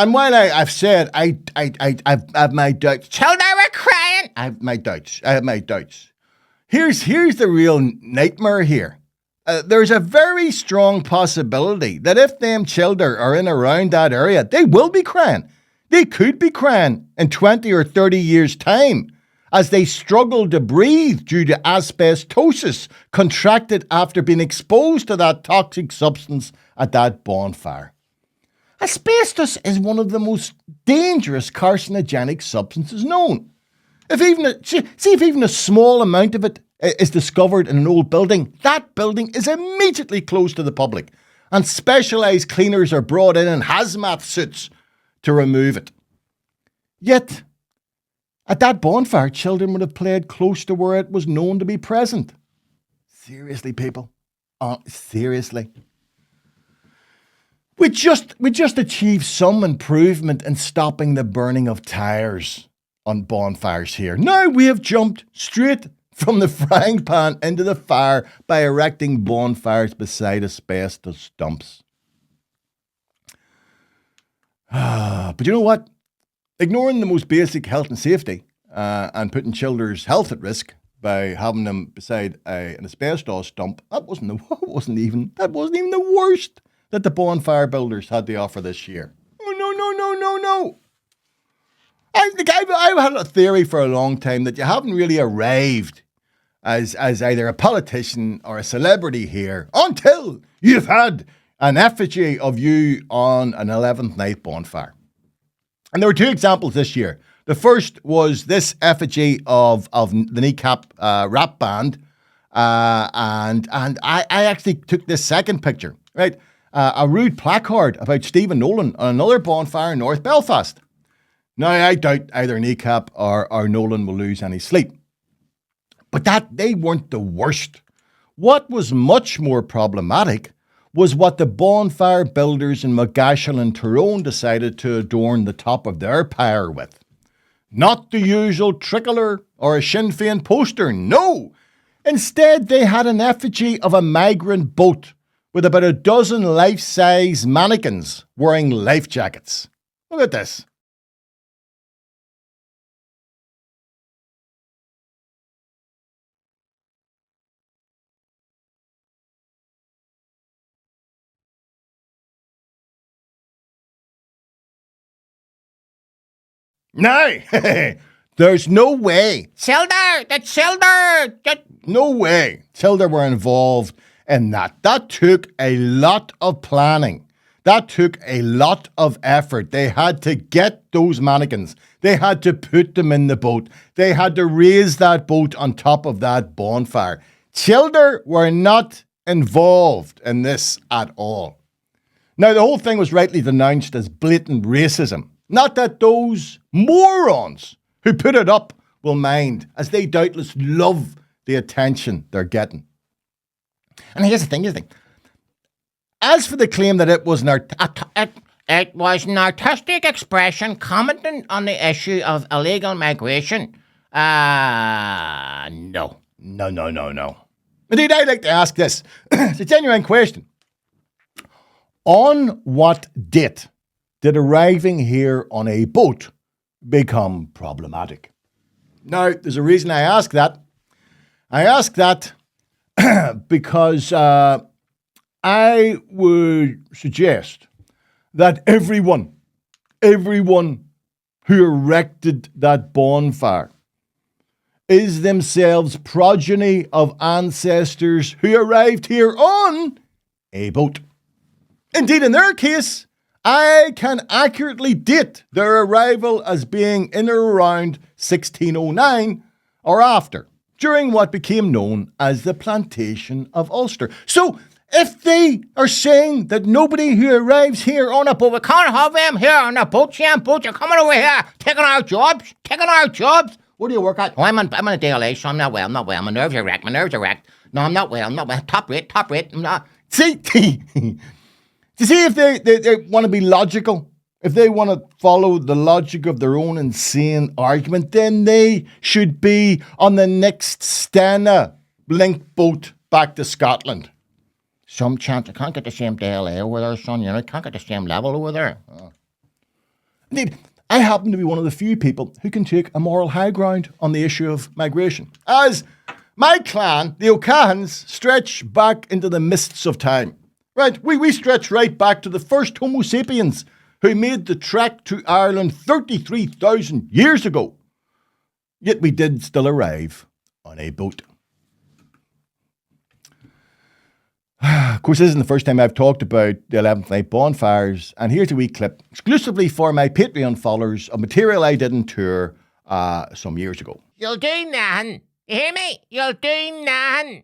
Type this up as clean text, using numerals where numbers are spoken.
And while I've said I've my doubts, children were crying. I have my doubts. Here's the real nightmare here. There's a very strong possibility that if them children are in around that area, they will be crying. They could be crying in 20 or 30 years' time as they struggle to breathe due to asbestosis contracted after being exposed to that toxic substance at that bonfire. Asbestos is one of the most dangerous carcinogenic substances known. If even a small amount of it is discovered in an old building, that building is immediately closed to the public, and specialised cleaners are brought in hazmat suits to remove it. Yet, at that bonfire, children would have played close to where it was known to be present. Seriously, people? Seriously? We just achieved some improvement in stopping the burning of tires on bonfires here. Now we have jumped straight from the frying pan into the fire by erecting bonfires beside asbestos dumps. But you know what? Ignoring the most basic health and safety and putting children's health at risk by having them beside an asbestos dump, that wasn't even the worst that the bonfire builders had to offer this year. Oh, no. I've had a theory for a long time that you haven't really arrived as either a politician or a celebrity here until you've had an effigy of you on an 11th night bonfire. And there were two examples this year. The first was this effigy of the Kneecap rap band. And I actually took this second picture, right? A rude placard about Stephen Nolan on another bonfire in North Belfast. Now, I doubt either Kneecap or Nolan will lose any sleep. But they weren't the worst. What was much more problematic was what the bonfire builders in Moygashel and Tyrone decided to adorn the top of their pyre with. Not the usual tricolor or a Sinn Féin poster, no. Instead, they had an effigy of a migrant boat with about a dozen life-size mannequins wearing life jackets. Look at this. No, there's no way. No way. Tilda were involved in that. That took a lot of planning. That took a lot of effort. They had to get those mannequins. They had to put them in the boat. They had to raise that boat on top of that bonfire. Children were not involved in this at all. Now, the whole thing was rightly denounced as blatant racism. Not that those morons who put it up will mind, as they doubtless love the attention they're getting. And here's the thing. As for the claim that it was it was an artistic expression commenting on the issue of illegal migration, no. Indeed, I'd like to ask this. It's a genuine question. On what date did arriving here on a boat become problematic? Now, there's a reason I ask that. I ask that because I would suggest that everyone who erected that bonfire is themselves progeny of ancestors who arrived here on a boat. Indeed, in their case, I can accurately date their arrival as being in or around 1609 or after, during what became known as the Plantation of Ulster. So, if they are saying that nobody who arrives here on a boat, we can't have them here on a boat, you're coming over here, taking our jobs. What do you work at? Oh, I'm on a day late, so I'm not well. My nerves are wrecked. No, I'm not well. Top rate. I'm not. See, you see, if they want to be logical, if they want to follow the logic of their own insane argument, then they should be on the next Stena link boat back to Scotland. Some chance I can't get the same day LA over there, son. I can't get the same level over there. Indeed, I happen to be one of the few people who can take a moral high ground on the issue of migration, as my clan, the O'Cahans, stretch back into the mists of time. Right, we stretch right back to the first Homo sapiens who made the trek to Ireland 33,000 years ago. Yet we did still arrive on a boat. Of course, this isn't the first time I've talked about the 11th night bonfires, and here's a wee clip exclusively for my Patreon followers of material I did on tour some years ago. You'll do nothing. You hear me? You'll do nothing.